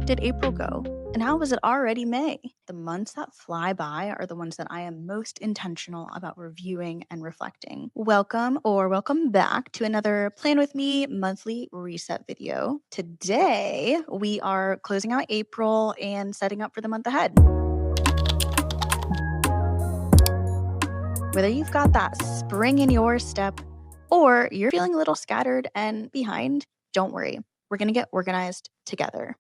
did April go? And how was it already May? The months that fly by are the ones that I am most intentional about reviewing and reflecting. Welcome or welcome back to another Plan With Me monthly reset video. Today, we are closing out April and setting up for the month ahead. Whether you've got that spring in your step or you're feeling a little scattered and behind, don't worry. We're going to get organized together.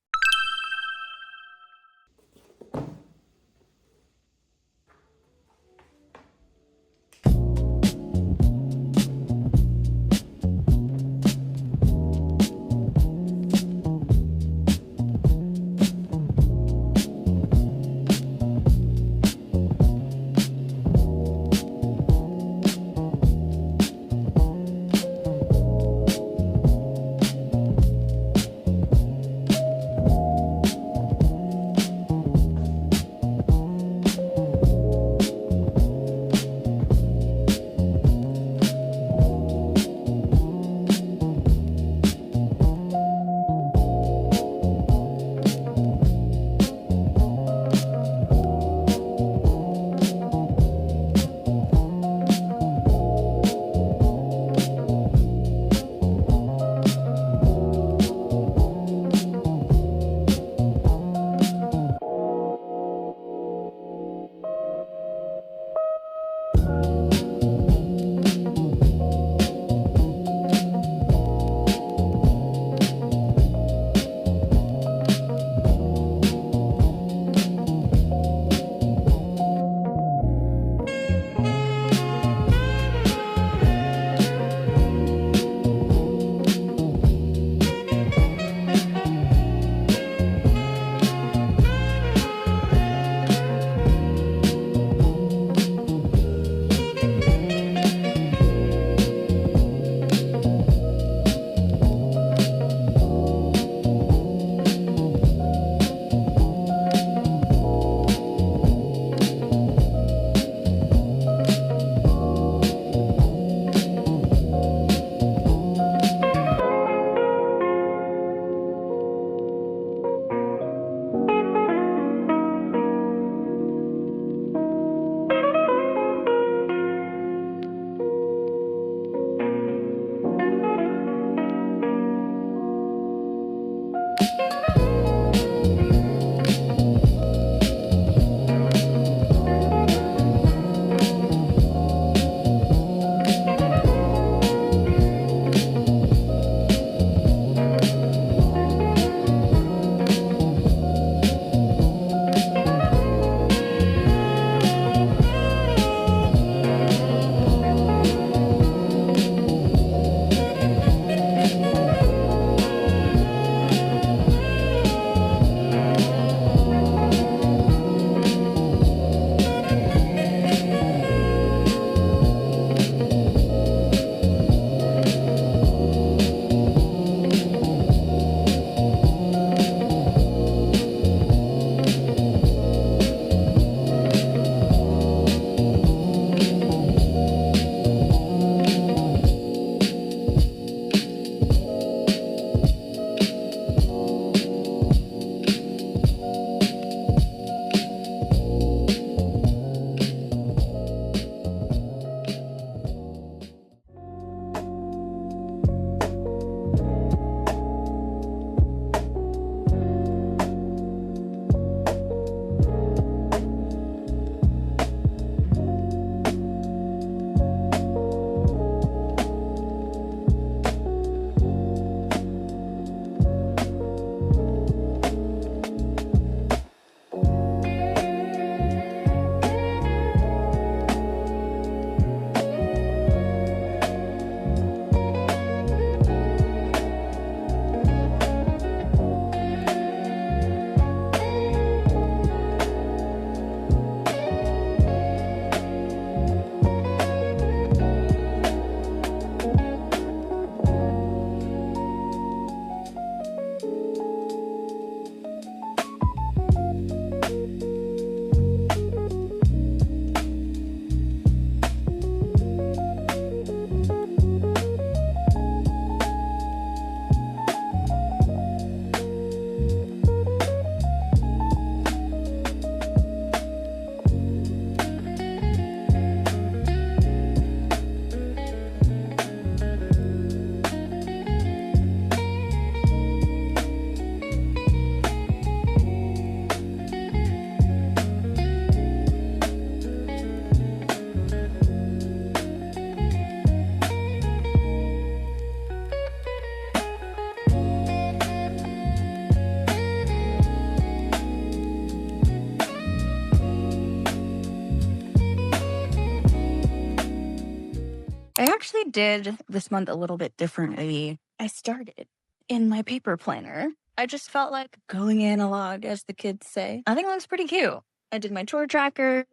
actually did this month a little bit differently. I started in my paper planner. I just felt like going analog, as the kids say. I think it looks pretty cute. I did my chore tracker.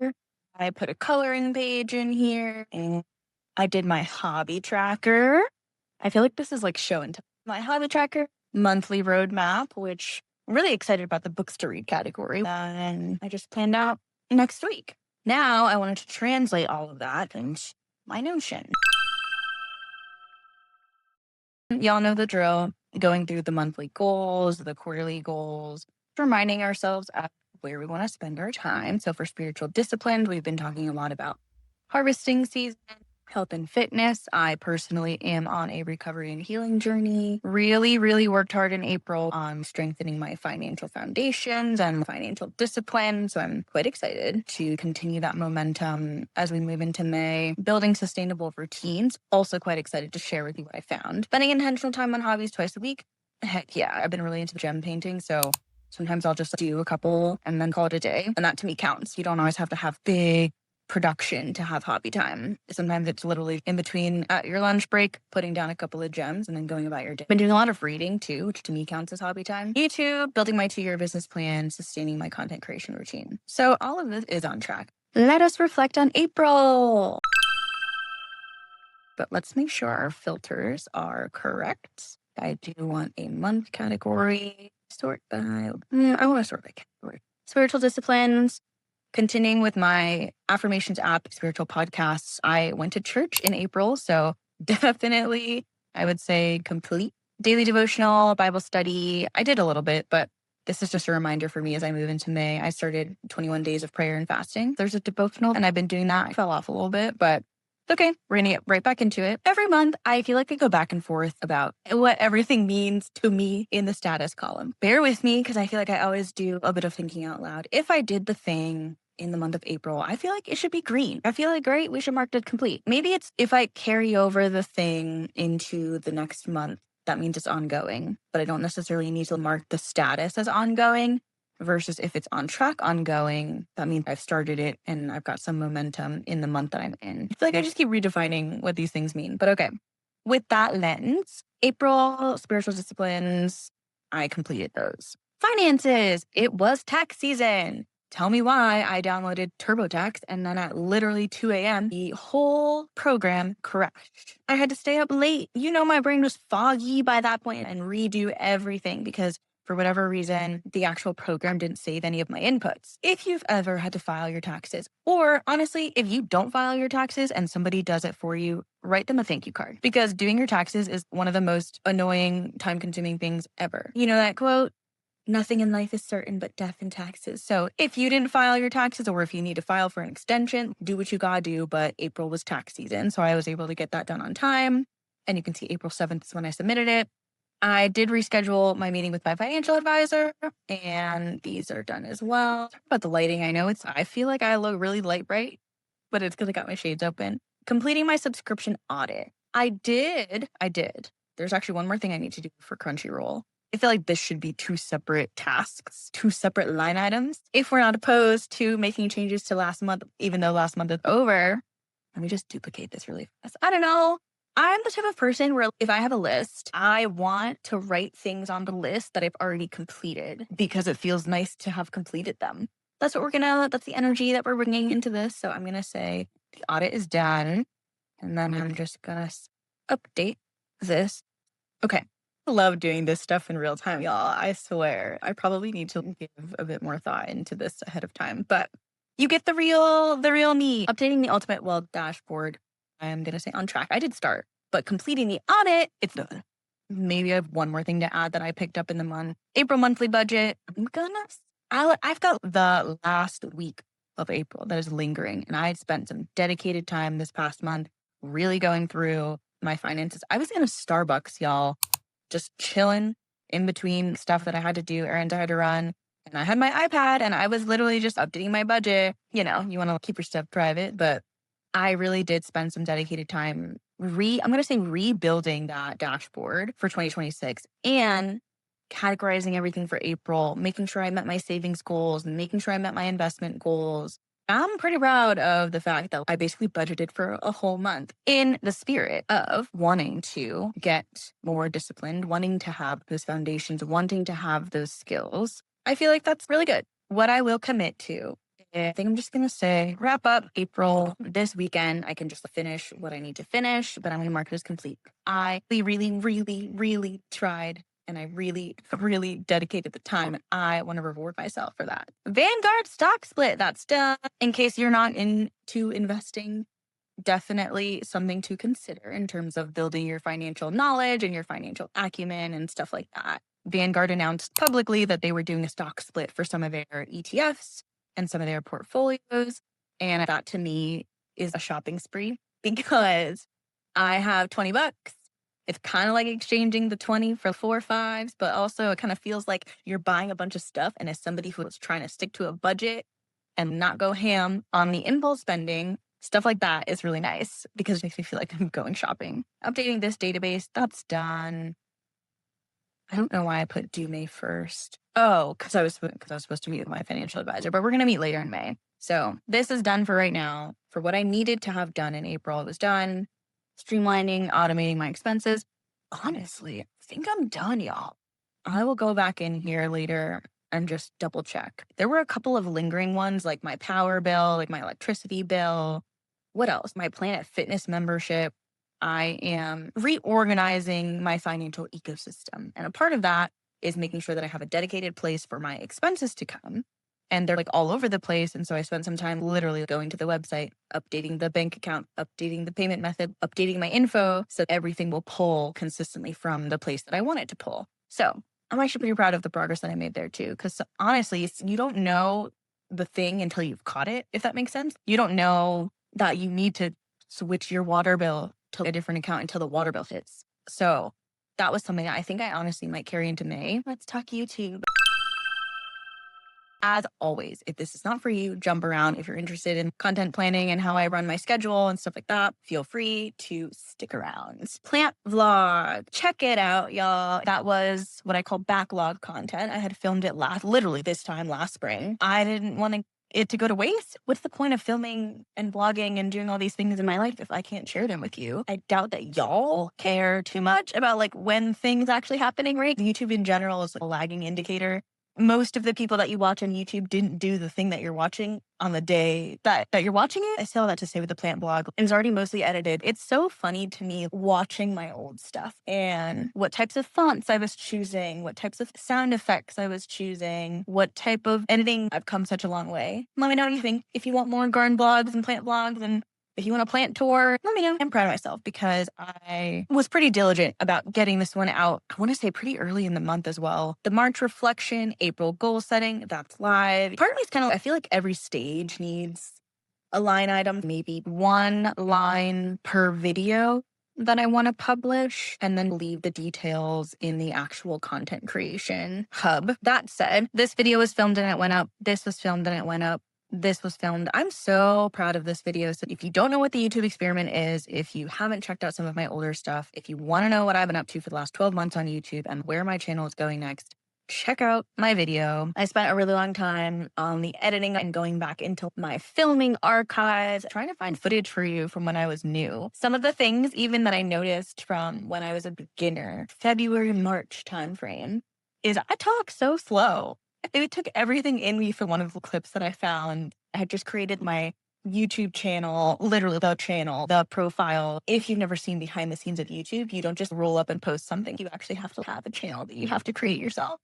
I put a coloring page in here, and I did my hobby tracker. I feel like this is like show and tell. My hobby tracker, monthly roadmap, which I'm really excited about the books to read category. And I just planned out next week. Now I wanted to translate all of that into my Notion. Y'all know the drill, going through the monthly goals, the quarterly goals, reminding ourselves of where we want to spend our time. So for spiritual disciplines, we've been talking a lot about harvesting season, health and fitness. I personally am on a recovery and healing journey. Really, really worked hard in April on strengthening my financial foundations and financial discipline. So I'm quite excited to continue that momentum as we move into May. Building sustainable routines. Also quite excited to share with you what I found. Spending intentional time on hobbies twice a week. Heck yeah, I've been really into gem painting. So sometimes I'll just do a couple and then call it a day. And that to me counts. You don't always have to have big production to have hobby time. Sometimes it's literally in between at your lunch break, putting down a couple of gems and then going about your day. Been doing a lot of reading too, which to me counts as hobby time. YouTube, building my 2-year business plan, sustaining my content creation routine. So all of this is on track. Let us reflect on April. But let's make sure our filters are correct. I do want a month category. Sort by, I want to sort by category. Spiritual disciplines. Continuing with my affirmations app, spiritual podcasts, I went to church in April. So definitely, I would say complete daily devotional, Bible study. I did a little bit, but this is just a reminder for me as I move into May. I started 21 days of prayer and fasting. There's a devotional, and I've been doing that. I fell off a little bit, but it's okay. We're going to get right back into it. Every month, I feel like I go back and forth about what everything means to me in the status column. Bear with me because I feel like I always do a bit of thinking out loud. If I did the thing in the month of April, I feel like it should be green. I feel like, great, we should mark it complete. Maybe it's if I carry over the thing into the next month, that means it's ongoing, but I don't necessarily need to mark the status as ongoing. Versus if it's on track ongoing, that means I've started it and I've got some momentum in the month that I'm in. I feel like I just keep redefining what these things mean. But okay, with that lens, April, spiritual disciplines, I completed those. Finances, it was tax season. Tell me why I downloaded TurboTax and then at literally 2 a.m., the whole program crashed. I had to stay up late. You know, my brain was foggy by that point and redo everything because for whatever reason, the actual program didn't save any of my inputs. If you've ever had to file your taxes, or honestly, if you don't file your taxes and somebody does it for you, write them a thank you card because doing your taxes is one of the most annoying, time-consuming things ever. You know that quote? Nothing in life is certain but death and taxes. So if you didn't file your taxes or if you need to file for an extension, do what you gotta do. But April was tax season. So I was able to get that done on time. And you can see April 7th is when I submitted it. I did reschedule my meeting with my financial advisor and these are done as well. But the lighting, I feel like I look really light bright, but it's because I got my shades open. Completing my subscription audit. I did. There's actually one more thing I need to do for Crunchyroll. I feel like this should be 2 separate tasks, 2 separate line items. If we're not opposed to making changes to last month, even though last month is over, let me just duplicate this really fast. I don't know. I'm the type of person where if I have a list, I want to write things on the list that I've already completed because it feels nice to have completed them. That's the energy that we're bringing into this. So I'm going to say the audit is done. And then I'm just going to update this. Okay. I love doing this stuff in real time, y'all. I swear. I probably need to give a bit more thought into this ahead of time, but you get the real me. Updating the ultimate wealth dashboard. I'm going to say on track. I did start, but completing the audit, it's done. Maybe I have one more thing to add that I picked up in the month. April monthly budget. I've got the last week of April that is lingering, and I had spent some dedicated time this past month really going through my finances. I was in a Starbucks, y'all, just chilling in between stuff that I had to do, errands I had to run. And I had my iPad and I was literally just updating my budget. You know, you want to keep your stuff private, but I really did spend some dedicated time rebuilding that dashboard for 2026 and categorizing everything for April, making sure I met my savings goals and making sure I met my investment goals. I'm pretty proud of the fact that I basically budgeted for a whole month in the spirit of wanting to get more disciplined, wanting to have those foundations, wanting to have those skills. I feel like that's really good. What I will commit to, I think I'm just going to say wrap up April this weekend. I can just finish what I need to finish, but I'm going to mark it as complete. I really, really, really tried and I really, really dedicated the time. And I want to reward myself for that. Vanguard stock split, that's done. In case you're not into investing, definitely something to consider in terms of building your financial knowledge and your financial acumen and stuff like that. Vanguard announced publicly that they were doing a stock split for some of their ETFs and some of their portfolios. And that to me is a shopping spree because I have 20 bucks. It's kind of like exchanging the 20 for 4 5s, but also it kind of feels like you're buying a bunch of stuff. And as somebody who is trying to stick to a budget and not go ham on the impulse spending, stuff like that is really nice because it makes me feel like I'm going shopping. Updating this database, that's done. I don't know why I put due May 1st. Oh, because I was supposed to meet with my financial advisor, but we're going to meet later in May. So this is done for right now. For what I needed to have done in April, it was done. Streamlining, automating my expenses. Honestly, I think I'm done, y'all. I will go back in here later and just double check. There were a couple of lingering ones like my power bill, like my electricity bill. What else? My Planet Fitness membership. I am reorganizing my financial ecosystem. And a part of that is making sure that I have a dedicated place for my expenses to come. And they're like all over the place. And so I spent some time literally going to the website, updating the bank account, updating the payment method, updating my info so everything will pull consistently from the place that I want it to pull. So I'm actually pretty proud of the progress that I made there too. Because honestly, you don't know the thing until you've caught it, if that makes sense. You don't know that you need to switch your water bill to a different account until the water bill hits. So that was something that I think I honestly might carry into May. Let's talk YouTube. As always, if this is not for you, jump around. If you're interested in content planning and how I run my schedule and stuff like that, feel free to stick around. Plant vlog. Check it out, y'all. That was what I call backlog content. I had filmed it literally this time last spring. I didn't want it to go to waste. What's the point of filming and blogging and doing all these things in my life if I can't share them with you? I doubt that y'all care too much about like when things actually happening, right? YouTube in general is like a lagging indicator. Most of the people that you watch on YouTube didn't do the thing that you're watching on the day that you're watching it. I say all that to say with the plant blog, it's already mostly edited. It's so funny to me watching my old stuff and what types of fonts I was choosing, what types of sound effects I was choosing, what type of editing. I've come such a long way. Let me know what you think. If you want more garden blogs and plant blogs and if you want a plant tour, let me know. I'm proud of myself because I was pretty diligent about getting this one out. I want to say pretty early in the month as well. The March reflection, April goal setting, that's live. Part of me is kind of, I feel like every stage needs a line item, maybe one line per video that I want to publish and then leave the details in the actual content creation hub. That said, this video was filmed and it went up. This was filmed and it went up. This was filmed. I'm so proud of this video. So if you don't know what the YouTube experiment is, if you haven't checked out some of my older stuff, if you want to know what I've been up to for the last 12 months on YouTube and where my channel is going next, check out my video. I spent a really long time on the editing and going back into my filming archives, trying to find footage for you from when I was new. Some of the things even that I noticed from when I was a beginner, February, March timeframe, is I talk so slow. It took everything in me for one of the clips that I found. I had just created my YouTube channel, literally the channel, the profile. If you've never seen behind the scenes of YouTube, you don't just roll up and post something. You actually have to have a channel that you have to create yourself.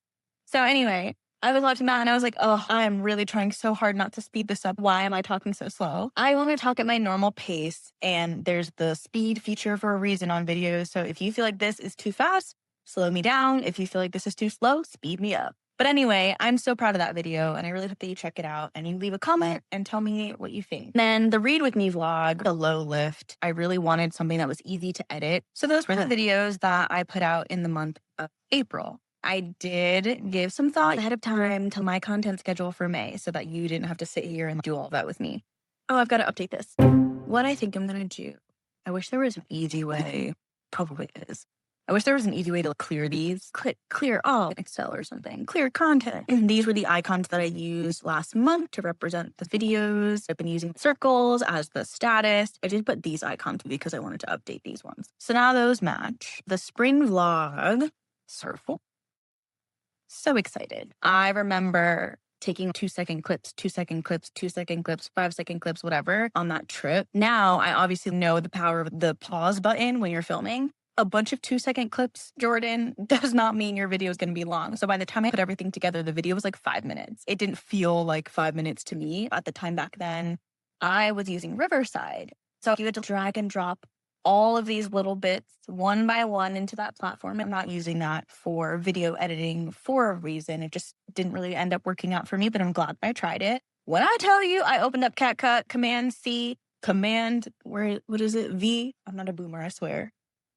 So anyway, I was watching that and I was like, oh, I am really trying so hard not to speed this up. Why am I talking so slow? I want to talk at my normal pace, and there's the speed feature for a reason on videos. So if you feel like this is too fast, slow me down. If you feel like this is too slow, speed me up. But anyway, I'm so proud of that video and I really hope that you check it out and you leave a comment and tell me what you think. Then the Read With Me vlog, the low lift, I really wanted something that was easy to edit. So those were the videos that I put out in the month of April. I did give some thought ahead of time to my content schedule for May so that you didn't have to sit here and do all that with me. Oh, I've got to update this. What I think I'm going to do, I wish there was an easy way, probably is. I wish there was an easy way to clear these. Click clear all in Excel or something. Clear content. And these were the icons that I used last month to represent the videos. I've been using circles as the status. I did put these icons because I wanted to update these ones. So now those match. The spring vlog circle. So excited. I remember taking 2-second clips, 2-second clips, 2-second clips, 5-second clips, whatever on that trip. Now I obviously know the power of the pause button when you're filming. A bunch of 2-second clips, Jordan, does not mean your video is going to be long. So by the time I put everything together, the video was like 5 minutes. It didn't feel like 5 minutes to me at the time back then. I was using Riverside. So you had to drag and drop all of these little bits one by one into that platform. I'm not using that for video editing for a reason. It just didn't really end up working out for me, but I'm glad I tried it. When I tell you, I opened up CapCut, Command C, what is it? V. I'm not a boomer, I swear.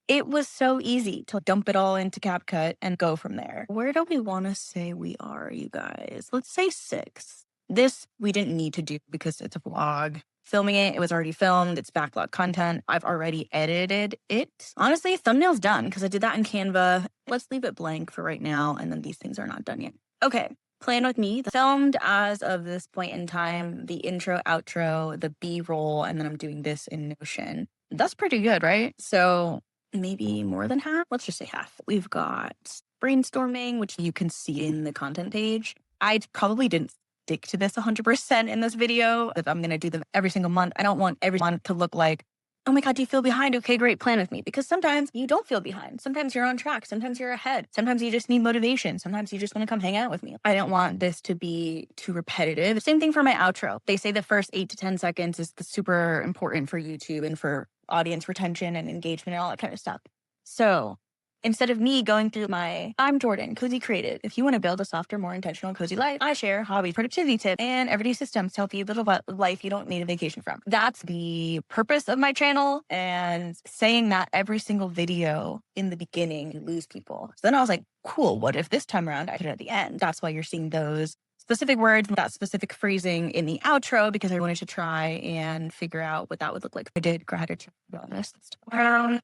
It was so easy to dump it all into CapCut and go from there. Where do we want to say we are, you guys? Let's say 6. This we didn't need to do because it's a vlog. Filming it was already filmed. It's backlog content. I've already edited it. Honestly, thumbnail's done because I did that in Canva. Let's leave it blank for right now. And then these things are not done yet. Okay. Plan with me. Filmed as of this point in time, the intro, outro, the B-roll, and then I'm doing this in Notion. That's pretty good, right? So maybe more than half. Let's just say half. We've got brainstorming, which you can see in the content page. I probably didn't stick to this 100% in this video. If I'm going to do them every single month, I don't want every month to look like, oh my God, do you feel behind? Okay, great, plan with me. Because sometimes you don't feel behind. Sometimes you're on track. Sometimes you're ahead. Sometimes you just need motivation. Sometimes you just want to come hang out with me. I don't want this to be too repetitive. Same thing for my outro. They say the first 8 to 10 seconds is super important for YouTube and for audience retention and engagement and all that kind of stuff. So instead of me going through I'm Jordan, Cozy Creative. If you want to build a softer, more intentional, cozy life, I share hobby, productivity tips, and everyday systems to help you build a life you don't need a vacation from. That's the purpose of my channel. And saying that every single video in the beginning, you lose people. So then I was like, cool, what if this time around I put it at the end? That's why you're seeing those specific words, that specific phrasing in the outro, because I wanted to try and figure out what that would look like. I did gratitude wellness.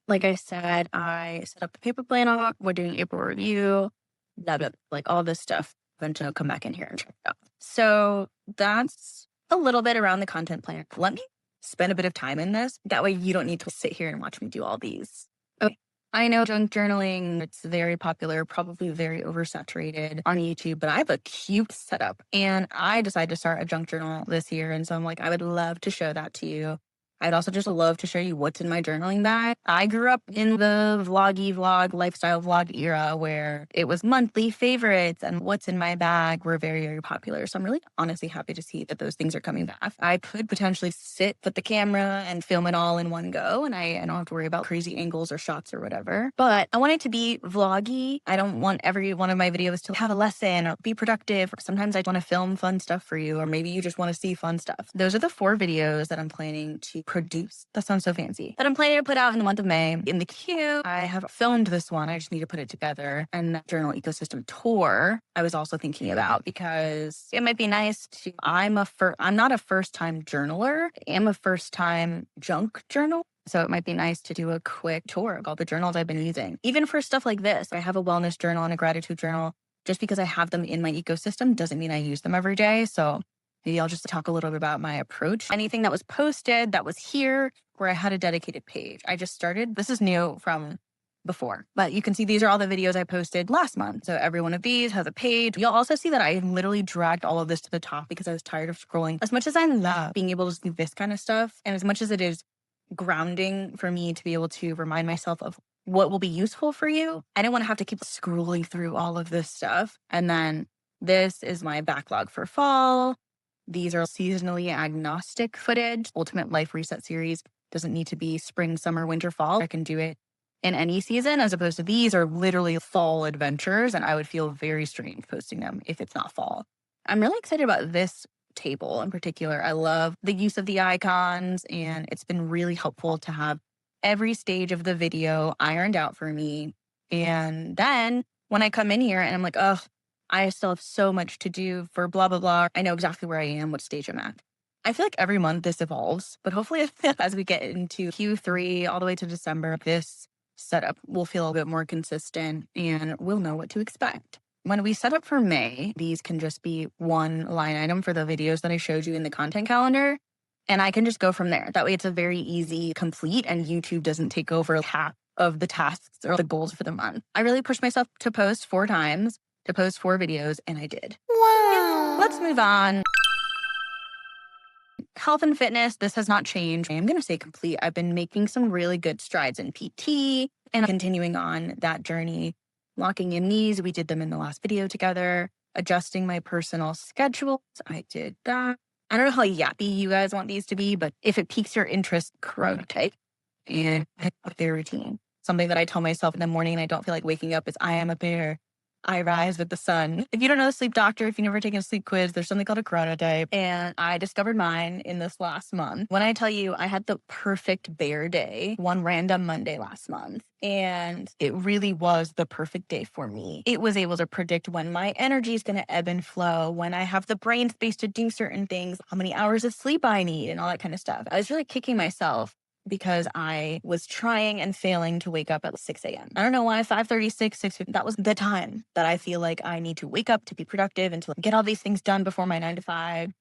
Like I said, I set up the paper planner. We're doing April review, blah, blah, like all this stuff. Eventually I'll come back in here and check it out. So that's a little bit around the content plan. Let me spend a bit of time in this. That way you don't need to sit here and watch me do all these. Okay. I know junk journaling, it's very popular, probably very oversaturated on YouTube, but I have a cute setup and I decided to start a junk journal this year. And so I'm like, I would love to show that to you. I'd also just love to show you what's in my journaling bag. I grew up in the vlog, lifestyle vlog era where it was monthly favorites and what's in my bag were very, very popular. So I'm really honestly happy to see that those things are coming back. I could potentially put the camera and film it all in one go and I don't have to worry about crazy angles or shots or whatever. But I want it to be vloggy. I don't want every one of my videos to have a lesson or be productive. Sometimes I want to film fun stuff for you, or maybe you just want to see fun stuff. Those are the 4 videos that I'm planning to produce. That sounds so fancy. That I'm planning to put out in the month of May. In the queue, I have filmed this one. I just need to put it together. And that journal ecosystem tour, I was also thinking about because it might be nice to, I'm not a first-time journaler. I am a first-time junk journal. So it might be nice to do a quick tour of all the journals I've been using. Even for stuff like this, I have a wellness journal and a gratitude journal. Just because I have them in my ecosystem doesn't mean I use them every day. So maybe I'll just talk a little bit about my approach. Anything that was posted that was here where I had a dedicated page. I just started. This is new from before, but you can see these are all the videos I posted last month. So every one of these has a page. You'll also see that I literally dragged all of this to the top because I was tired of scrolling. As much as I love being able to do this kind of stuff, and as much as it is grounding for me to be able to remind myself of what will be useful for you, I didn't want to have to keep scrolling through all of this stuff. And then this is my backlog for fall. These are seasonally agnostic footage. Ultimate Life Reset series doesn't need to be spring, summer, winter, fall. I can do it in any season, as opposed to these are literally fall adventures. And I would feel very strange posting them if it's not fall. I'm really excited about this table in particular. I love the use of the icons, and it's been really helpful to have every stage of the video ironed out for me. And then when I come in here and I'm like, oh, I still have so much to do for blah, blah, blah. I know exactly where I am, what stage I'm at. I feel like every month this evolves, but hopefully as we get into Q3 all the way to December, this setup will feel a bit more consistent and we'll know what to expect. When we set up for May, these can just be one line item for the videos that I showed you in the content calendar. And I can just go from there. That way it's a very easy complete and YouTube doesn't take over half of the tasks or the goals for the month. I really pushed myself to post 4 times, to post 4 videos, and I did. Wow. Let's move on. Health and fitness, this has not changed. I'm going to say complete. I've been making some really good strides in PT and continuing on that journey. Locking in these, we did them in the last video together. Adjusting my personal schedules, I did that. I don't know how yappy you guys want these to be, but if it piques your interest, chronotype and pick up their routine. Something that I tell myself in the morning and I don't feel like waking up is I am a bear. I rise with the sun. If you don't know the sleep doctor, if you've never taken a sleep quiz, there's something called a chronotype. And I discovered mine in this last month. When I tell you I had the perfect bear day, one random Monday last month, and it really was the perfect day for me. It was able to predict when my energy is going to ebb and flow, when I have the brain space to do certain things, how many hours of sleep I need, and all that kind of stuff. I was really kicking myself because I was trying and failing to wake up at 6 a.m. I don't know why, 5:36, 6:50, that was the time that I feel like I need to wake up to be productive and to get all these things done before my 9 to 5.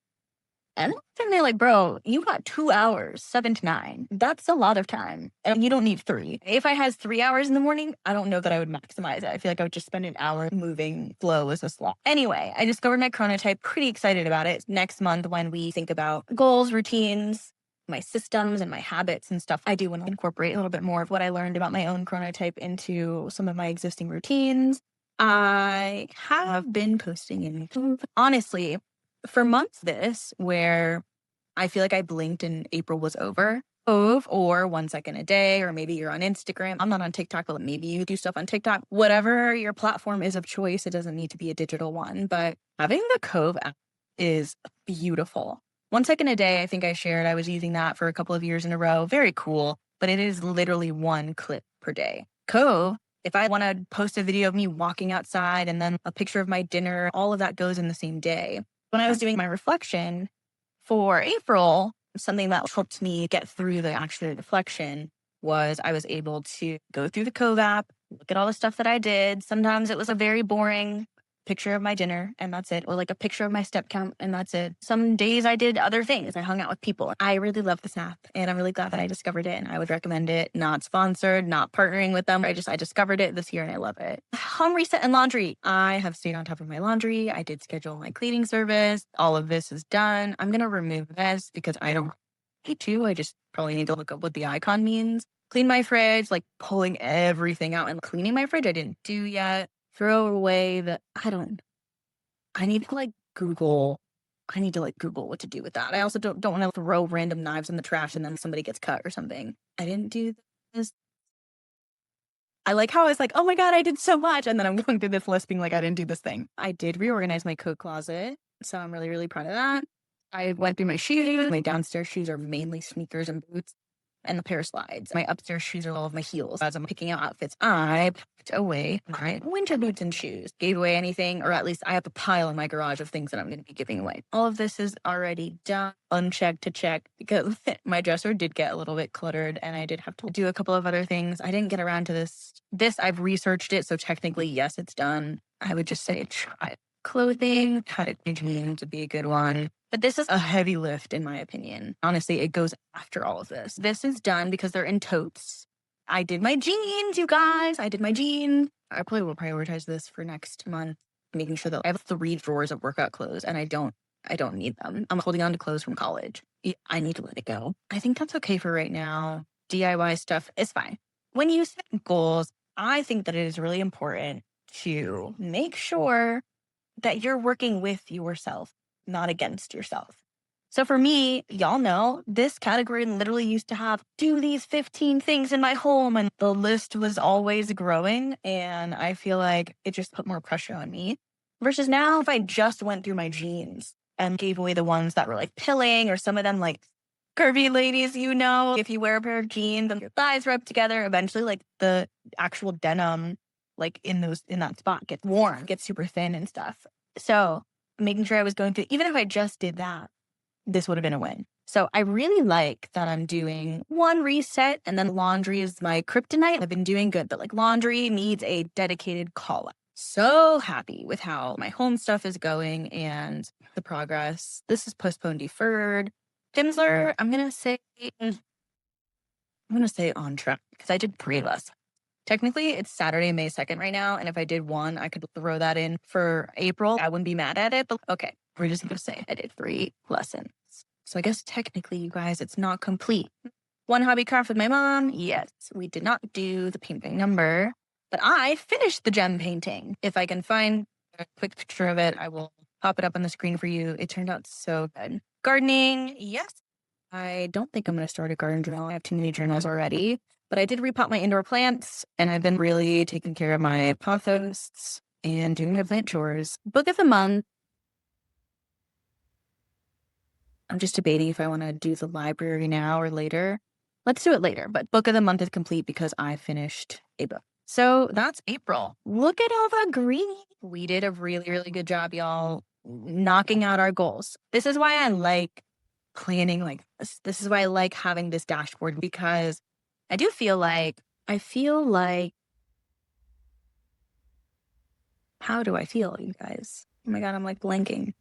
And then they're like, bro, you got 2 hours, 7 to 9. That's a lot of time. And you don't need 3. If I had 3 hours in the morning, I don't know that I would maximize it. I feel like I would just spend an hour moving flow as a slot. Anyway, I discovered my chronotype, pretty excited about it. Next month, when we think about goals, routines, my systems and my habits and stuff, I do want to incorporate a little bit more of what I learned about my own chronotype into some of my existing routines. I have been posting in YouTube. Honestly, for months where I feel like I blinked and April was over. Or 1 second a day, or maybe you're on Instagram. I'm not on TikTok, but maybe you do stuff on TikTok. Whatever your platform is of choice, it doesn't need to be a digital one. But having the Cove app is beautiful. 1 second a day, I think I shared. I was using that for a couple of years in a row. Very cool. But it is literally 1 clip per day. Cove, if I want to post a video of me walking outside and then a picture of my dinner, all of that goes in the same day. When I was doing my reflection for April, something that helped me get through the actual reflection was I was able to go through the Cove app, look at all the stuff that I did. Sometimes it was a very boring picture of my dinner and that's it, or like a picture of my step count and that's it. Some days I did other things. I hung out with people. I really love this app and I'm really glad that I discovered it and I would recommend it. Not sponsored, not partnering with them. I discovered it this year and I love it. Home reset and laundry. I have stayed on top of my laundry. I did schedule my cleaning service. All of this is done. I'm going to remove this because I don't need to. I just probably need to look up what the icon means. Clean my fridge, like pulling everything out and cleaning my fridge. I didn't do yet. Throw away I need to Google. I need to Google what to do with that. I also don't want to throw random knives in the trash and then somebody gets cut or something. I didn't do this. I like how I was like, oh my God, I did so much. And then I'm going through this list being like, I didn't do this thing. I did reorganize my coat closet. So I'm really, really proud of that. I went through my shoes. My downstairs shoes are mainly sneakers and boots and a pair of slides. My upstairs shoes are all of my heels. As I'm picking out outfits, I put away my winter boots and shoes. Gave away anything, or at least I have a pile in my garage of things that I'm going to be giving away. All of this is already done, unchecked to check, because my dresser did get a little bit cluttered and I did have to do a couple of other things. I didn't get around to this. I've researched it, so technically, yes, it's done. I would just say try it. Clothing, cut it to be a good one. But this is a heavy lift, in my opinion. Honestly, it goes after all of this. This is done because they're in totes. I did my jeans, you guys. I did my jeans. I probably will prioritize this for next month, making sure that I have 3 drawers of workout clothes and I don't need them. I'm holding on to clothes from college. I need to let it go. I think that's okay for right now. DIY stuff is fine. When you set goals, I think that it is really important to make sure that you're working with yourself, not against yourself. So for me, y'all know this category literally used to have do these 15 things in my home and the list was always growing. And I feel like it just put more pressure on me versus now if I just went through my jeans and gave away the ones that were pilling or some of them curvy ladies, if you wear a pair of jeans and your thighs rub together, eventually the actual denim in that spot gets worn, gets super thin and stuff. So making sure I was going through, even if I just did that, this would have been a win. So I really like that I'm doing one reset and then laundry is my kryptonite. I've been doing good, but like laundry needs a dedicated call out. So happy with how my home stuff is going and the progress. This is postponed, deferred. Pimsleur, I'm gonna say on track because I did 3 lessons. Technically, it's Saturday, May 2nd right now, and if I did 1, I could throw that in for April. I wouldn't be mad at it, but okay, we're just gonna say I did 3 lessons. So I guess technically, you guys, it's not complete. 1 hobby craft with my mom. Yes, we did not do the painting number, but I finished the gem painting. If I can find a quick picture of it, I will pop it up on the screen for you. It turned out so good. Gardening, yes. I don't think I'm going to start a garden journal. I have too many journals already, but I did repot my indoor plants and I've been really taking care of my pothos and doing my plant chores. Book of the month. I'm just debating if I want to do the library now or later. Let's do it later, but book of the month is complete because I finished a book. So that's April. Look at all the green. We did a really, really good job, y'all, knocking out our goals. This is why I like planning like this. This is why I like having this dashboard because I feel like, how do I feel, you guys? Oh my God, I'm like blanking.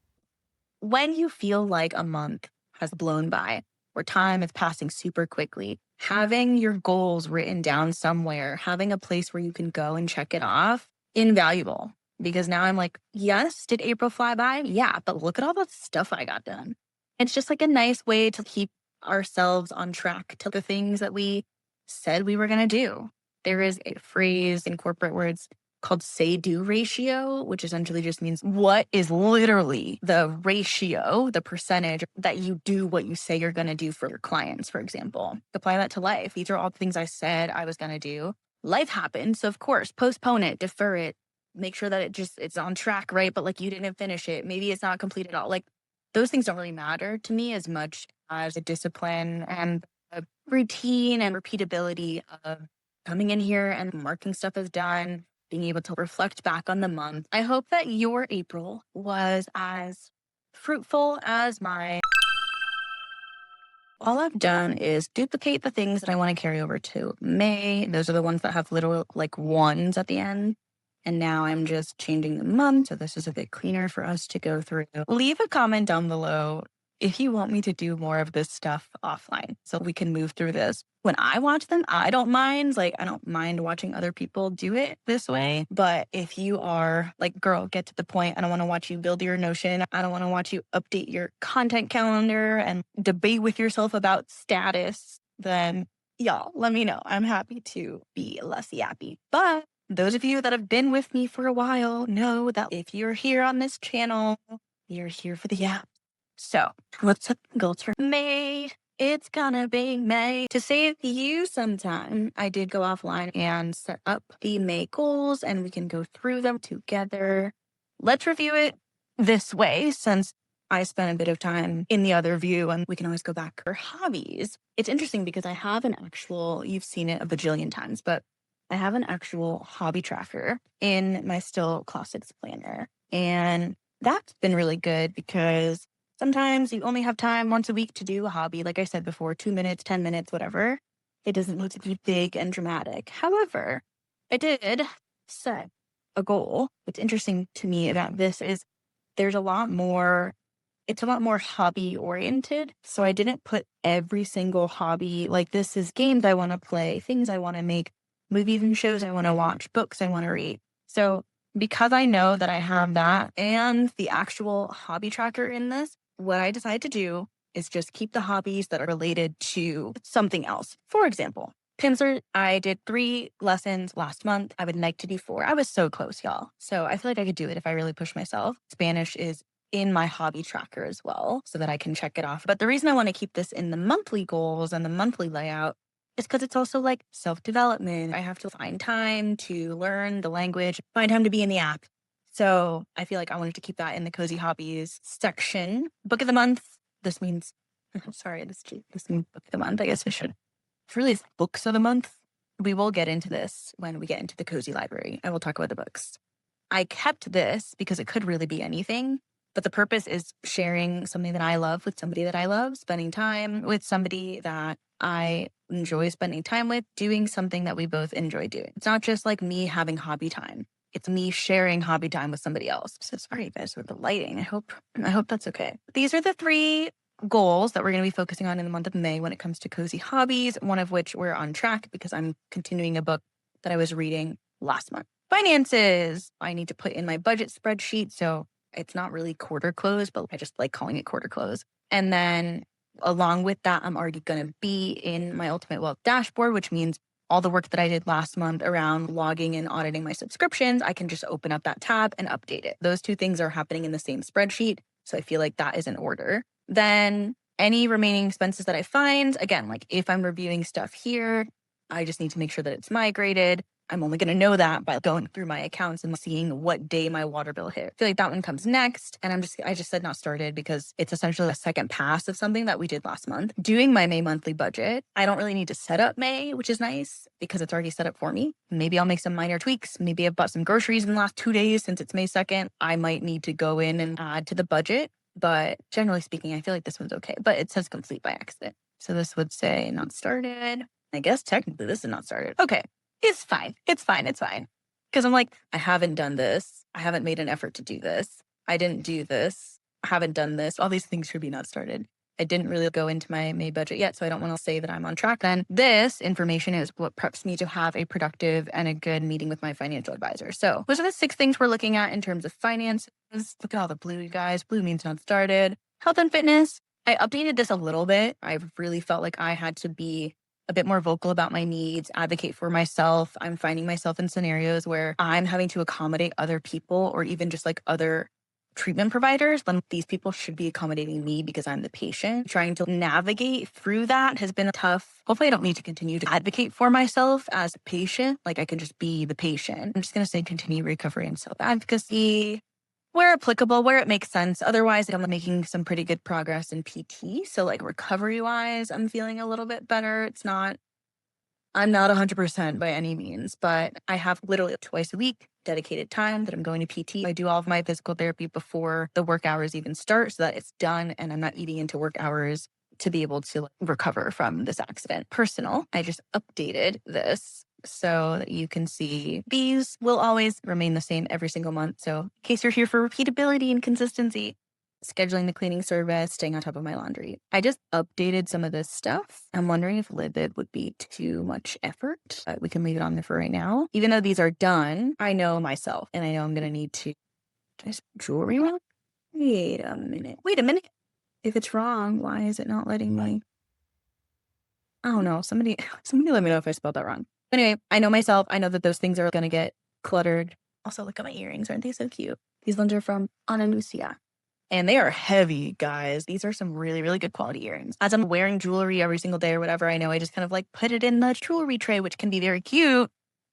When you feel like a month has blown by or time is passing super quickly, having your goals written down somewhere, having a place where you can go and check it off, invaluable. Because now I'm like, yes, did April fly by? Yeah, but look at all the stuff I got done. It's just like a nice way to keep ourselves on track to the things that we said we were going to do. There is a phrase in corporate words called say do ratio, which essentially just means what is literally the ratio, the percentage that you do what you say you're going to do for your clients, for example. Apply that to life. These are all the things I said I was going to do. Life happened. So, of course, postpone it, defer it, make sure that it's on track, right? But like you didn't finish it. Maybe it's not complete at all. Like those things don't really matter to me as much as a discipline and a routine and repeatability of coming in here and marking stuff as done, being able to reflect back on the month. I hope that your April was as fruitful as mine. All I've done is duplicate the things that I want to carry over to May. Those are the ones that have little like ones at the end. And now I'm just changing the month. So this is a bit cleaner for us to go through. Leave a comment down below if you want me to do more of this stuff offline so we can move through this. When I watch them, I don't mind. Like, I don't mind watching other people do it this way. But if you are like, girl, get to the point. I don't want to watch you build your Notion. I don't want to watch you update your content calendar and debate with yourself about status. Then, y'all, let me know. I'm happy to be less yappy. But those of you that have been with me for a while know that if you're here on this channel, you're here for the yap. So let's set the goals for May. It's gonna be May. To save you some time, I did go offline and set up the May goals and we can go through them together. Let's review it this way since I spent a bit of time in the other view and we can always go back for hobbies. It's interesting because I have an actual, you've seen it a bajillion times, but I have an actual hobby tracker in my Still Classics planner. And that's been really good because sometimes you only have time once a week to do a hobby. Like I said before, 2 minutes, 10 minutes, whatever. It doesn't need to be big and dramatic. However, I did set a goal. What's interesting to me about this is there's a lot more, it's a lot more hobby oriented. So I didn't put every single hobby, like this is games I want to play, things I want to make, movies and shows I want to watch, books I want to read. So because I know that I have that and the actual hobby tracker in this, what I decided to do is just keep the hobbies that are related to something else. For example, Pimsleur, I did 3 lessons last month. I would like to do 4. I was so close, y'all. So I feel like I could do it if I really push myself. Spanish is in my hobby tracker as well so that I can check it off. But the reason I want to keep this in the monthly goals and the monthly layout is because it's also like self-development. I have to find time to learn the language, find time to be in the app. So I feel like I wanted to keep that in the cozy hobbies section. Book of the month. This means, sorry, this means book of the month. I guess I should. It's really books of the month. We will get into this when we get into the cozy library. I will talk about the books. I kept this because it could really be anything. But the purpose is sharing something that I love with somebody that I love, spending time with somebody that I enjoy spending time with, doing something that we both enjoy doing. It's not just like me having hobby time. It's me sharing hobby time with somebody else. So sorry guys with the lighting. I hope that's okay. These are the 3 goals that we're going to be focusing on in the month of May when it comes to cozy hobbies, one of which we're on track because I'm continuing a book that I was reading last month. Finances. I need to put in my budget spreadsheet. So it's not really quarter close, but I just like calling it quarter close. And then along with that, I'm already going to be in my Ultimate Wealth dashboard, which means all the work that I did last month around logging and auditing my subscriptions, I can just open up that tab and update it. Those 2 things are happening in the same spreadsheet. So I feel like that is in order. Then any remaining expenses that I find, again, like if I'm reviewing stuff here, I just need to make sure that it's migrated. I'm only going to know that by going through my accounts and seeing what day my water bill hit. I feel like that one comes next. And I just said not started because it's essentially a second pass of something that we did last month. Doing my May monthly budget. I don't really need to set up May, which is nice because it's already set up for me. Maybe I'll make some minor tweaks. Maybe I've bought some groceries in the last 2 days since it's May 2nd. I might need to go in and add to the budget. But generally speaking, I feel like this one's okay. But it says complete by accident. So this would say not started. I guess technically this is not started. Okay. It's fine. It's fine. It's fine. Because I'm like, I haven't done this. I haven't made an effort to do this. I didn't do this. I haven't done this. All these things should be not started. I didn't really go into my May budget yet, so I don't want to say that I'm on track. Then this information is what preps me to have a productive and a good meeting with my financial advisor. So those are the 6 things we're looking at in terms of finances. Look at all the blue, you guys. Blue means not started. Health and fitness. I updated this a little bit. I really felt like I had to be a bit more vocal about my needs, advocate for myself. I'm finding myself in scenarios where I'm having to accommodate other people or even just like other treatment providers when these people should be accommodating me because I'm the patient. Trying to navigate through that has been tough. Hopefully I don't need to continue to advocate for myself as a patient. Like I can just be the patient. I'm just going to say continue recovery and self-advocacy where applicable, where it makes sense. Otherwise, I'm making some pretty good progress in PT. So like recovery wise, I'm feeling a little bit better. I'm not 100% by any means, but I have literally twice a week dedicated time that I'm going to PT. I do all of my physical therapy before the work hours even start so that it's done and I'm not eating into work hours to be able to recover from this accident. Personal, I just updated this so that you can see these will always remain the same every single month. So in case you're here for repeatability and consistency, scheduling the cleaning service, staying on top of my laundry. I just updated some of this stuff. I'm wondering if Libid would be too much effort. We can leave it on there for right now. Even though these are done, I know myself and I know I'm going to need to. Did I spell jewelry wrong? Wait a minute. Wait a minute. If it's wrong, why is it not letting me? I don't know. Somebody let me know if I spelled that wrong. Anyway, I know myself. I know that those things are going to get cluttered. Also, look at my earrings. Aren't they so cute? These ones are from Ana Lucia. And they are heavy, guys. These are some really, really good quality earrings. As I'm wearing jewelry every single day or whatever, I know I just kind of like put it in the jewelry tray, which can be very cute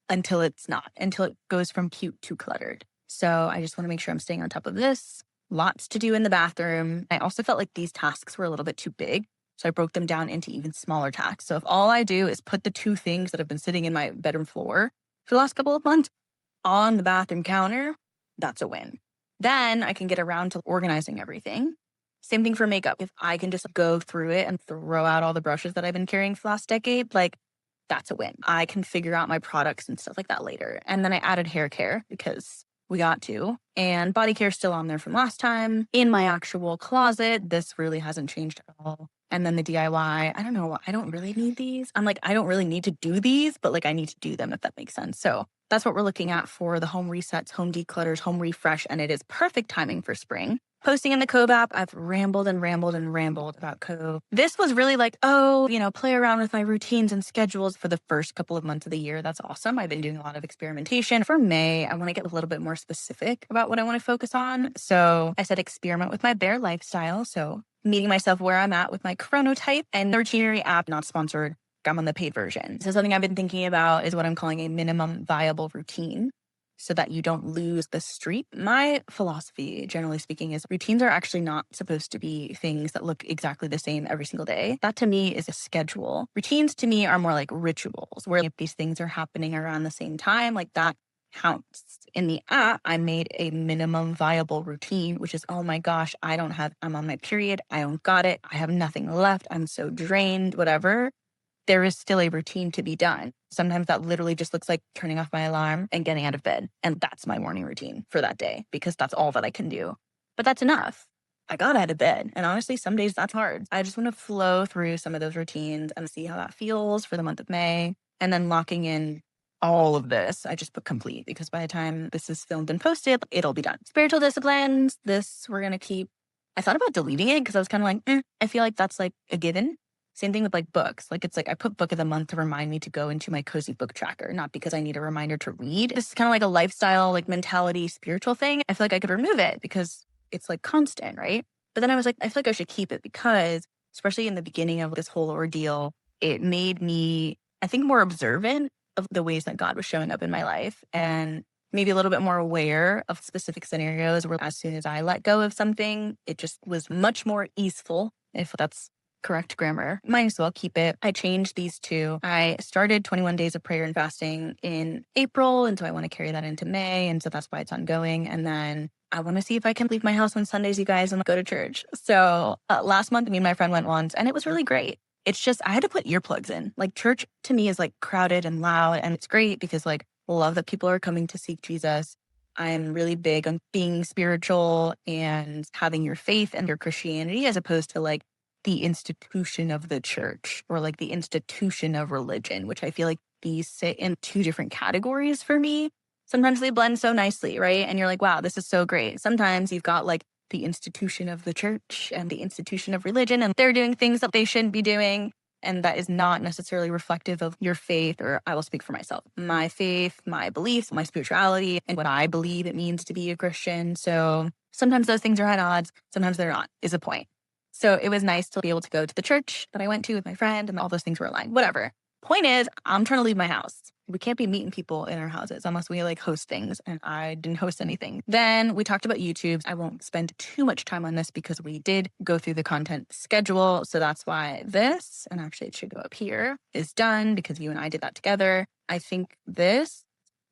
until it's not, until it goes from cute to cluttered. So I just want to make sure I'm staying on top of this. Lots to do in the bathroom. I also felt like these tasks were a little bit too big. So I broke them down into even smaller tasks. So if all I do is put the 2 things that have been sitting in my bedroom floor for the last couple of months on the bathroom counter, that's a win. Then I can get around to organizing everything. Same thing for makeup. If I can just go through it and throw out all the brushes that I've been carrying for the last decade, like that's a win. I can figure out my products and stuff like that later. And then I added hair care because we got to. And body care is still on there from last time. In my actual closet, this really hasn't changed at all. And then the DIY, I don't know. I don't really need these. I'm like, I don't really need to do these, but like I need to do them if that makes sense. So that's what we're looking at for the home resets, home declutters, home refresh, and it is perfect timing for spring. Posting in the Cove app, I've rambled and rambled and rambled about Cove. This was really like, play around with my routines and schedules for the first couple of months of the year. That's awesome. I've been doing a lot of experimentation. For May, I want to get a little bit more specific about what I want to focus on. So I said experiment with my bare lifestyle. So meeting myself where I'm at with my chronotype and the Routinary app, not sponsored. I'm on the paid version. So something I've been thinking about is what I'm calling a minimum viable routine so that you don't lose the streak. My philosophy, generally speaking, is routines are actually not supposed to be things that look exactly the same every single day. That to me is a schedule. Routines to me are more like rituals where if these things are happening around the same time, like that counts. In the app, I made a minimum viable routine, which is, oh my gosh, I'm on my period. I don't got it. I have nothing left. I'm so drained, whatever. There is still a routine to be done. Sometimes that literally just looks like turning off my alarm and getting out of bed. And that's my morning routine for that day because that's all that I can do. But that's enough. I got out of bed. And honestly, some days that's hard. I just want to flow through some of those routines and see how that feels for the month of May. And then locking in all of this, I just put complete because by the time this is filmed and posted, it'll be done. Spiritual disciplines, this we're going to keep. I thought about deleting it because I was kind of like, I feel like that's like a given. Same thing with like books. Like it's like I put book of the month to remind me to go into my cozy book tracker, not because I need a reminder to read. This is kind of like a lifestyle, like mentality, spiritual thing. I feel like I could remove it because it's like constant, right? But then I was like, I feel like I should keep it because, especially in the beginning of this whole ordeal, it made me, I think, more observant of the ways that God was showing up in my life and maybe a little bit more aware of specific scenarios where as soon as I let go of something, it just was much more easeful, if that's correct grammar. Might as well keep it. I changed these two. I started 21 days of prayer and fasting in April. And so I want to carry that into May. And so that's why it's ongoing. And then I want to see if I can leave my house on Sundays, you guys, and go to church. So last month, me and my friend went once and it was really great. It's just, I had to put earplugs in. Like church to me is like crowded and loud. And it's great because like, love that people are coming to seek Jesus. I'm really big on being spiritual and having your faith and your Christianity as opposed to like the institution of the church or like the institution of religion, which I feel like these sit in two different categories for me. Sometimes they blend so nicely, right? And you're like, wow, this is so great. Sometimes you've got like the institution of the church and the institution of religion, and they're doing things that they shouldn't be doing. And that is not necessarily reflective of your faith, or I will speak for myself, my faith, my beliefs, my spirituality, and what I believe it means to be a Christian. So sometimes those things are at odds. Sometimes they're not, is a point. So it was nice to be able to go to the church that I went to with my friend and all those things were aligned, whatever. Point is, I'm trying to leave my house. We can't be meeting people in our houses unless we like host things. And I didn't host anything. Then we talked about YouTube. I won't spend too much time on this because we did go through the content schedule. So that's why this, and actually it should go up here, is done because you and I did that together. I think this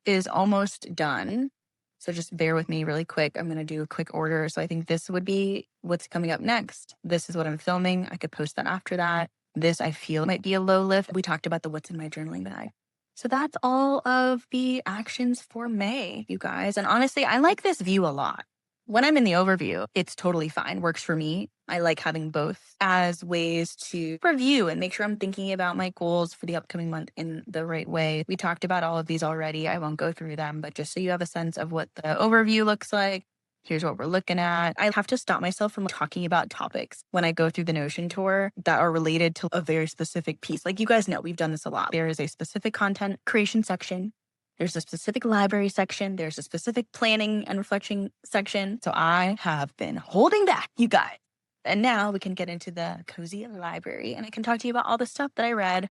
is almost done. So just bear with me really quick. I'm going to do a quick order. So I think this would be what's coming up next. This is what I'm filming. I could post that after that. This I feel might be a low lift. We talked about the what's in my journaling bag. So that's all of the actions for May, you guys. And honestly, I like this view a lot. When I'm in the overview, it's totally fine. Works for me. I like having both as ways to review and make sure I'm thinking about my goals for the upcoming month in the right way. We talked about all of these already. I won't go through them, but just so you have a sense of what the overview looks like, here's what we're looking at. I have to stop myself from talking about topics when I go through the Notion tour that are related to a very specific piece. Like you guys know, we've done this a lot. There is a specific content creation section. There's a specific library section. There's a specific planning and reflection section. So I have been holding back, you guys. And now we can get into the cozy library and I can talk to you about all the stuff that I read.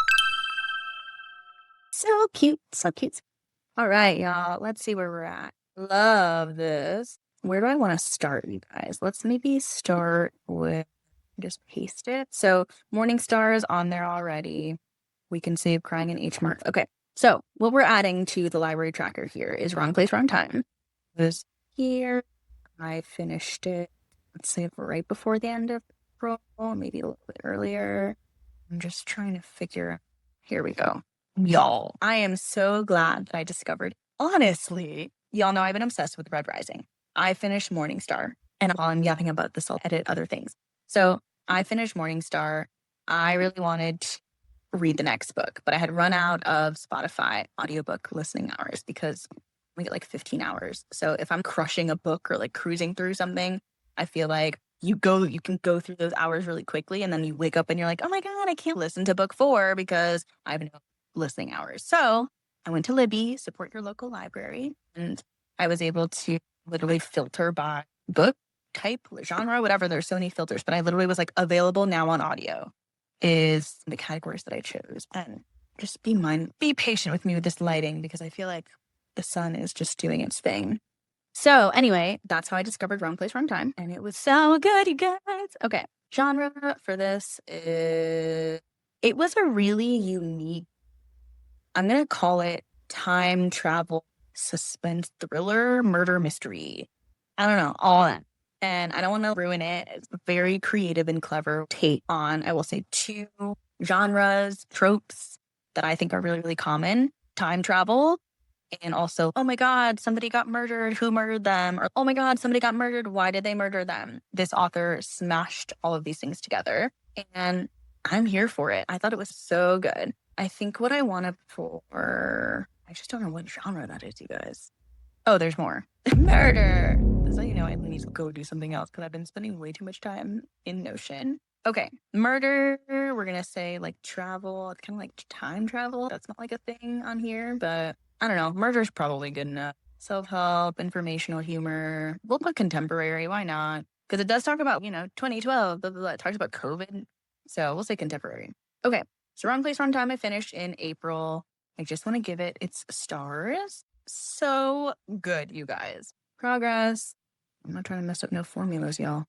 So cute, so cute. All right, y'all. Let's see where we're at. Love this. Where do I want to start, you guys? Let's maybe start with just paste it. So Morning Star is on there already. We can save crying in H mark. Okay. So what we're adding to the library tracker here is wrong place, wrong time. It was here. I finished it, let's say right before the end of April, maybe a little bit earlier. I'm just trying to figure out. Here we go. Y'all, I am so glad that I discovered. Honestly, y'all know I've been obsessed with Red Rising. I finished Morningstar, and while I'm yapping about this, I'll edit other things. So I finished Morningstar. I really wanted to read the next book, but I had run out of Spotify audiobook listening hours because we get like 15 hours. So if I'm crushing a book or like cruising through something, I feel like you can go through those hours really quickly. And then you wake up and you're like, oh my God, I can't listen to book 4 because I have no listening hours. So I went to Libby, support your local library. And I was able to literally filter by book type, genre, whatever. There's so many filters, but I literally was like available now on audio is the categories that I chose. And just be patient with me with this lighting because I feel like the sun is just doing its thing. So anyway, that's how I discovered Wrong Place, Wrong Time. And it was so good, you guys. Okay. Genre for this is, it was a really unique, I'm going to call it time travel suspense thriller, murder mystery. I don't know, all that. And I don't want to ruin it. It's a very creative and clever take on, I will say, two genres, tropes that I think are really, really common: time travel, and also, oh my God, somebody got murdered. Who murdered them? Or, oh my God, somebody got murdered. Why did they murder them? This author smashed all of these things together, and I'm here for it. I thought it was so good. I think what I wanted for, I just don't know what genre that is, you guys. Oh, there's more. Murder. That's how you know I need to go do something else because I've been spending way too much time in Notion. Okay, murder. We're gonna say like travel. It's kind of like time travel. That's not like a thing on here, but I don't know. Murder's probably good enough. Self help, informational humor. We'll put contemporary. Why not? Because it does talk about 2012. Blah, blah, blah. It talks about COVID, so we'll say contemporary. Okay, so wrong place, wrong time. I finished in April. I just want to give it its stars. So good, you guys. Progress. I'm not trying to mess up no formulas, y'all.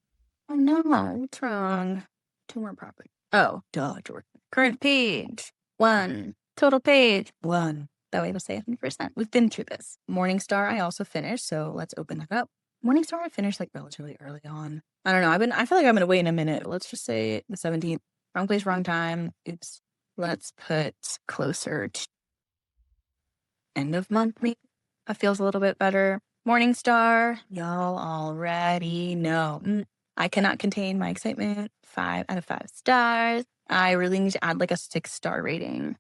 Oh no, what's wrong? Two more properties. Oh, duh, Jordan. Current page, 1. Total page, 1. That way it'll say 100%. We've been through this. Morningstar, I also finished, so let's open that up. Morningstar, I finished like relatively early on. I don't know. I feel like I'm gonna wait in a minute. Let's just say the 17th. Wrong place, wrong time. Oops. Let's put closer to end of month, maybe. That feels a little bit better. Morningstar, y'all already know. I cannot contain my excitement. 5 out of 5 stars. I really need to add like a 6-star rating.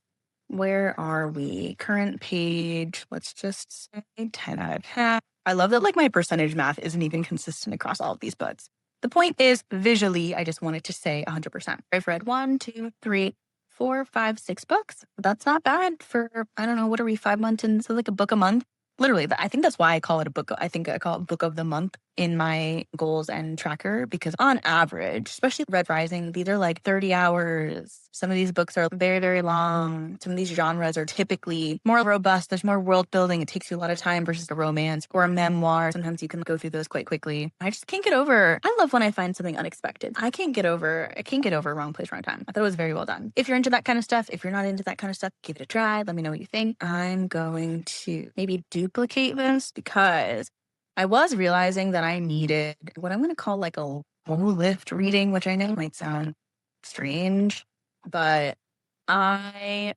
Where are we? Current page. Let's just say 10 out of 10. I love that like my percentage math isn't even consistent across all of these books. The point is, visually, I just wanted to say 100%. I've read 1, 2, 3, 4, 5, 6 books. That's not bad for, I don't know, what are we, 5 months in? So like a book a month. Literally, I think that's why I call it a book. I think I call it book of the month in my goals and tracker, because on average, especially Red Rising, these are like 30 hours. Some of these books are very, very long. Some of these genres are typically more robust. There's more world building. It takes you a lot of time versus a romance or a memoir. Sometimes you can go through those quite quickly. I just can't get over. I love when I find something unexpected. I can't get over Wrong Place, Wrong Time. I thought it was very well done. If you're into that kind of stuff, if you're not into that kind of stuff, give it a try. Let me know what you think. I'm going to maybe duplicate this because I was realizing that I needed what I'm going to call like a low lift reading, which I know might sound strange, but I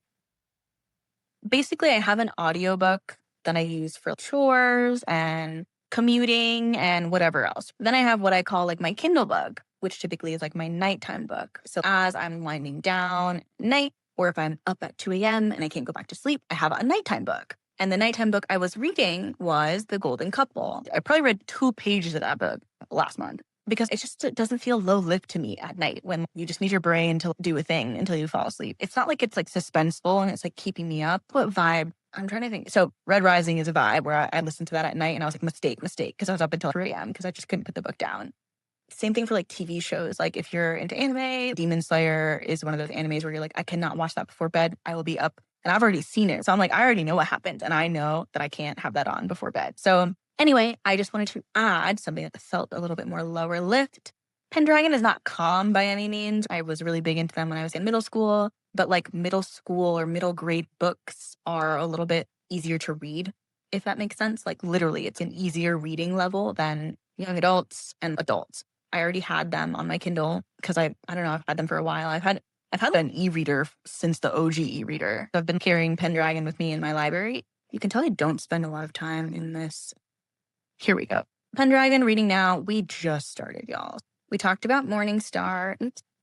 have an audiobook that I use for chores and commuting and whatever else. Then I have what I call like my Kindle book, which typically is like my nighttime book. So as I'm winding down at night, or if I'm up at 2 a.m. and I can't go back to sleep, I have a nighttime book. And the nighttime book I was reading was The Golden Couple. I probably read 2 pages of that book last month because it doesn't feel low lift to me at night when you just need your brain to do a thing until you fall asleep. It's not like it's like suspenseful and it's like keeping me up. What vibe? I'm trying to think. So Red Rising is a vibe where I listened to that at night and I was like, mistake, because I was up until 3 a.m. because I just couldn't put the book down. Same thing for like TV shows. Like if you're into anime, Demon Slayer is one of those animes where you're like, I cannot watch that before bed. I will be up and I've already seen it. So I'm like, I already know what happened and I know that I can't have that on before bed. So anyway, I just wanted to add something that felt a little bit more lower lift. Pendragon is not calm by any means. I was really big into them when I was in middle school, but like middle school or middle grade books are a little bit easier to read, if that makes sense. Like literally, it's an easier reading level than young adults and adults. I already had them on my Kindle because I don't know, I've had them for a while. I've had an e-reader since the OG e-reader. So I've been carrying Pendragon with me in my library. You can tell I don't spend a lot of time in this. Here we go. Pendragon reading now. We just started, y'all. We talked about Morningstar,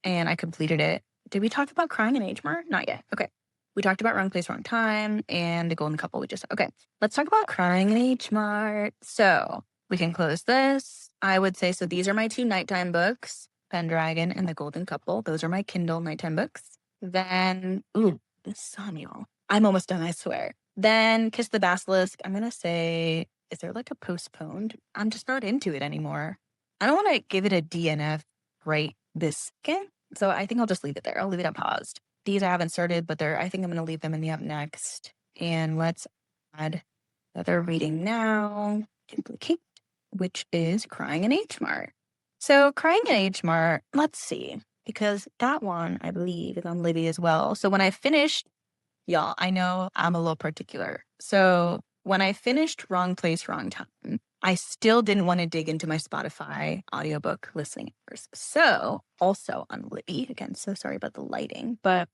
and I completed it. Did we talk about Crying in Age Mart? Not yet. Okay. We talked about Wrong Place, Wrong Time, and The Golden Couple. Okay. Let's talk about Crying in Age Mart. So we can close this. I would say, so these are my 2 nighttime books, Pendragon and The Golden Couple. Those are my Kindle nighttime books. Then, the sun, y'all. I'm almost done, I swear. Then Kiss the Basilisk. I'm going to say, is there like a postponed? I'm just not into it anymore. I don't want to give it a DNF right this second. So I think I'll just leave it there. I'll leave it at paused. These I haven't started, but I think I'm going to leave them in the up next. And let's add that they're reading now. Duplicate, which is Crying in H Mart. So Crying in H Mart, let's see, because that one I believe is on Libby as well. So when I finished, y'all, I know I'm a little particular. So When I finished Wrong Place, Wrong Time, I still didn't want to dig into my Spotify audiobook listening hours. So, also on Libby, again, so sorry about the lighting, but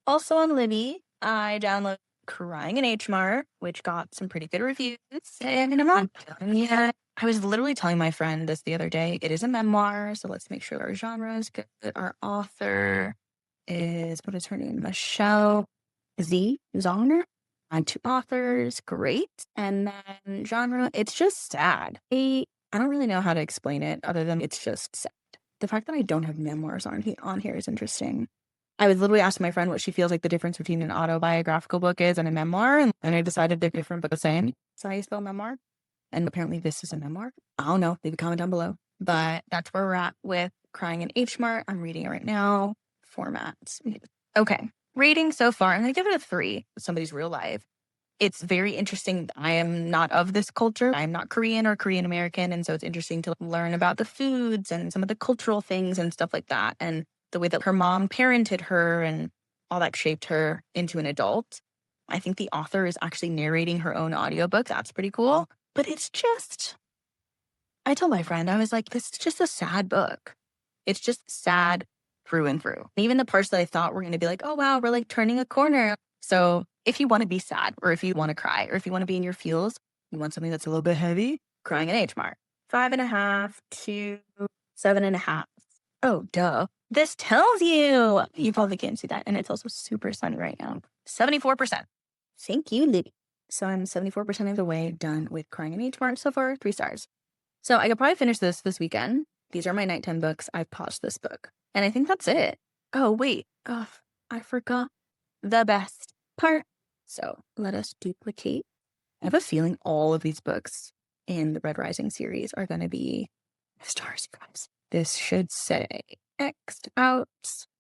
also on Libby, I downloaded Crying in H Mart, which got some pretty good reviews. And I'm not done yet. I was literally telling my friend this the other day. It is a memoir, so let's make sure our genre is good. Our author is, what is her name? Michelle Zongner. On two authors, great. And then genre, it's just sad. I don't really know how to explain it other than it's just sad. The fact that I don't have memoirs on here is interesting. I was literally asking my friend what she feels like the difference between an autobiographical book is and a memoir, and I decided they're different but the same. That's how you spell memoir. And apparently this is a memoir. I don't know. Leave a comment down below. But that's where we're at with Crying in H Mart. I'm reading it right now. Formats. Okay. Rating so far, I'm going to give it a 3. Somebody's real life. It's very interesting. I am not of this culture. I'm not Korean or Korean American. And so it's interesting to learn about the foods and some of the cultural things and stuff like that. And the way that her mom parented her and all that shaped her into an adult. I think the author is actually narrating her own audiobook. That's pretty cool. But it's just, I told my friend, I was like, this is just a sad book. It's just sad through and through. Even the parts that I thought were going to be like, oh, wow, we're like turning a corner. So if you want to be sad or if you want to cry or if you want to be in your feels, you want something that's a little bit heavy, Crying in H Mart. 5.5 to 7.5. Oh, duh. This tells you. You probably can't see that. And it's also super sunny right now. 74%. Thank you, Libby. So I'm 74% of the way done with Crying in H Mart so far. 3 stars. So I could probably finish this weekend. These are my nighttime books. I've paused this book. And I think that's it. Oh, wait. Oh, I forgot the best part. So let us duplicate. I have a feeling all of these books in the Red Rising series are going to be stars, you guys. This should say X'd out.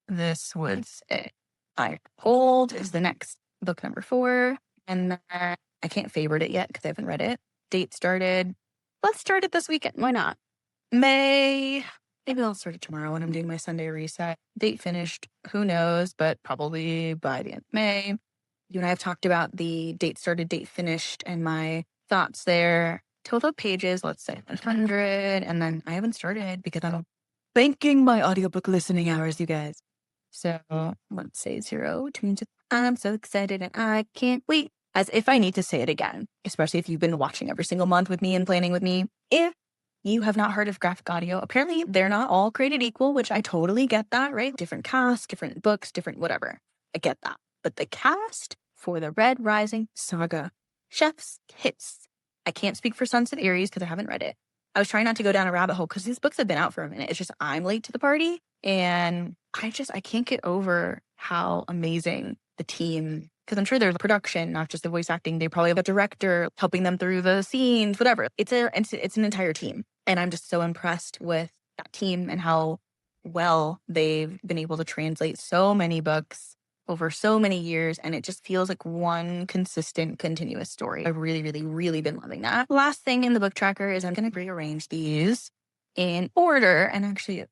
This would say I Hold is the next book number 4. And then I can't favorite it yet because I haven't read it. Date started. Let's start it this weekend. Why not? May. Maybe I'll start it tomorrow when I'm doing my Sunday reset. Date finished. Who knows? But probably by the end of May. You and I have talked about the date started, date finished, and my thoughts there. Total pages, let's say 100. And then I haven't started because I'm banking my audiobook listening hours, you guys. So let's say 0, which means I'm so excited and I can't wait. As if I need to say it again, especially if you've been watching every single month with me and planning with me. If you have not heard of graphic audio, apparently they're not all created equal, which I totally get that, right? Different casts, different books, different whatever. I get that. But the cast for the Red Rising saga, chef's kiss. I can't speak for Sunset Aries because I haven't read it. I was trying not to go down a rabbit hole because these books have been out for a minute. It's just I'm late to the party. And I can't get over how amazing the team, because I'm sure there's production, not just the voice acting. They probably have a director helping them through the scenes, whatever. It's an entire team. And I'm just so impressed with that team and how well they've been able to translate so many books over so many years. And it just feels like one consistent, continuous story. I've really, really, really been loving that. Last thing in the book tracker is I'm going to rearrange these in order. And actually,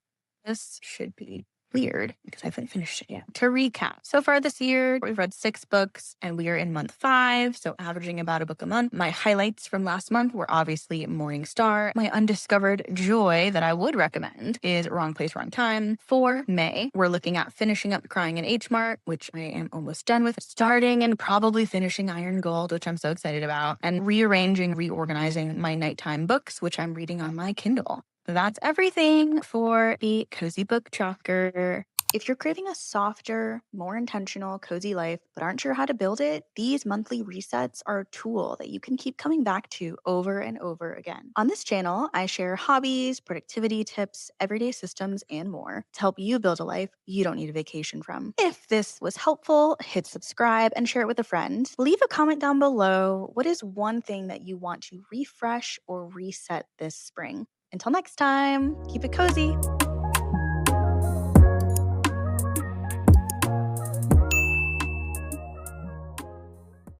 this should be weird because I haven't finished it yet. To recap, so far this year, we've read 6 books and we are in month 5, so averaging about a book a month. My highlights from last month were obviously Morning Star. My undiscovered joy that I would recommend is Wrong Place, Wrong Time. For May, we're looking at finishing up Crying in H Mart, which I am almost done with, starting and probably finishing Iron Gold, which I'm so excited about, and reorganizing my nighttime books, which I'm reading on my Kindle. That's everything for the Cozy Book Tracker. If you're craving a softer, more intentional, cozy life, but aren't sure how to build it, these monthly resets are a tool that you can keep coming back to over and over again. On this channel, I share hobbies, productivity tips, everyday systems, and more to help you build a life you don't need a vacation from. If this was helpful, hit subscribe and share it with a friend. Leave a comment down below. What is one thing that you want to refresh or reset this spring? Until next time, keep it cozy.